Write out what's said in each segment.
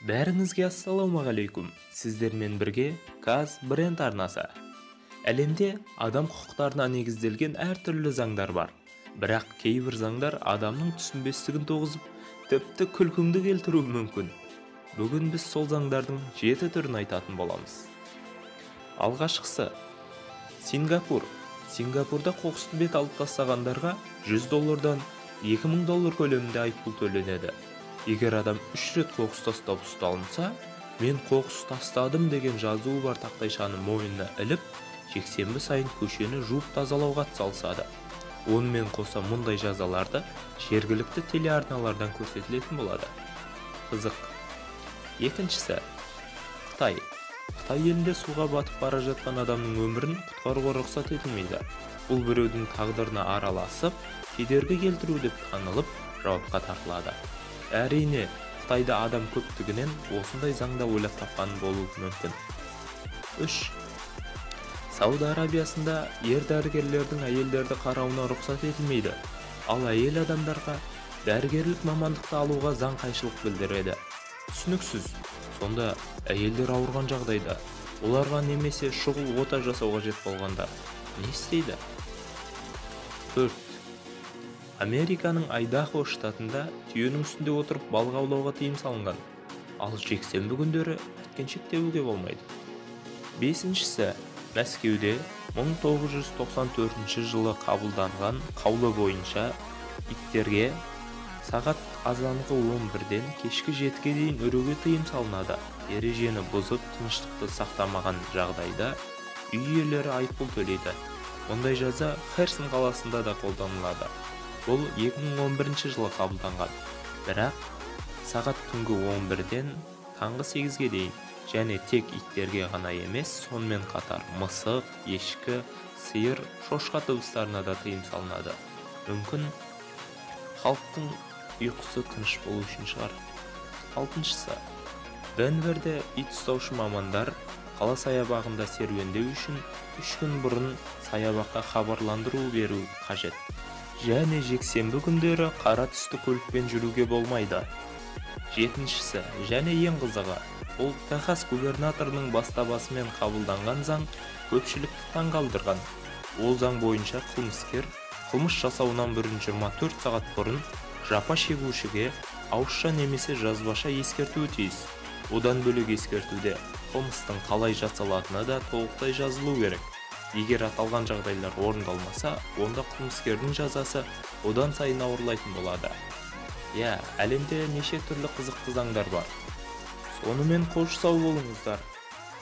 Бәріңізге ассалаумағалейкум. Сіздермен бірге Каз бренд арнасы. Әлемде адам құқықтарына негізделген әртүрлі заңдар бар. Бірақ кейбір заңдар адамның түсінбестігін туғызып, тіпті күлкіңді келтіруі мүмкін. Бүгін біз сол заңдардың 7 түрін айтатын боламыз. Алғашқысы Сингапур. Сингапурда қоқысты бет алып тастағандарға $100-дан $2000 көлемінде айыппұл төленеді. Егер адам 3 рет қоқыс тастап ұсталынса, мен қоқыс тастадым деген жазуы бар тақтайшаны мойнына іліп, жексенбі сайын көшені жуып тазалауға атсалысады. Онымен қоса мұндай жазаларды жергілікті телеарналардан көрсетілетін болады. Қызық. Екіншісі Қытай. Қытай елінде суға батып бара жатқан адамның өмірін құтқаруға рұқсат етілмейді. Бұл біреудің тағдырына араласып, кедергі келтіру деп танылып, жауапқа тартылады. Әрине, Қытайда адам көптігінен осындай заңда ойлап тапқан болуы мүмкін. 3. Сауд Арабиясында ер дәрігерлердің әйелдерді қарауына рұқсат етілмейді. Ал әйел адамдарға дәрігерлік мамандықты алуға заң қайшылық білдіреді. Түсініксіз. Сонда әйелдер ауырған жағдайда оларға немесе шұғыл ота жасауға жет болғанда не істейді? 4. Американың Айдахо штатында түйенің үстінде отырып балық аулауға тыйым салынған. Ал жексенбі күндері әткеншек теуге болмайды. 5. Мәскеуде 1994 жылы қабылданған қаулы бойынша иттерге сағат азанғы 11-ден кешкі 7-ге дейін үруге тыйым салынады. Ережені бұзып, тыныштықты сақтамаған жағдайда үй иелері айыппұл төлейді. Мұндай жаза Херсон қаласында да қолданылады. Бұл 2011 жылы қабылданған. Бірақ сағат түнгі 11-ден таңғы 8-ге дейін және тек иттерге ғана емес, сонымен қатар мысық, ешкі, сиыр, шошқа дыбыстарына да тыйым салынады. Мүмкін халықтың ұйқысы тыныш болу үшін шығар. 6. Денверде ит ұстаушы мамандар қала саябағында серуендеу үшін 3 күн бұрын саябаққа хабарландыру беру қажет. Және жексенбі күндері қара түсті көлікпен жүруге болмайды. 7. Және ең қызығы, ол Техас губернаторының бастамасымен қабылданған заң көпшілікті таңғалдырған. Ол заң бойынша қылмыскер қылмыс жасауынан бұрын 24 сағат бұрын жапа шегушіге ауызша немесе жазбаша ескертуі тиіс. Одан бөлек ескертуде қылмыстың қалай жасалатыны да толықтай жазылу керек. Егер аталған жағдайлар орындалмаса, онда қылмыскердің жазасы одан сайын ауырлайтын болады. Әлемде неше түрлі қызықты заңдар бар. Сонымен қош сау болыңыздар.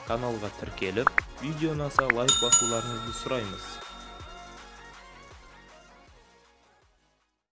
Каналға тіркеліп, видео ұнаса лайк басуларыңызды сұраймыз.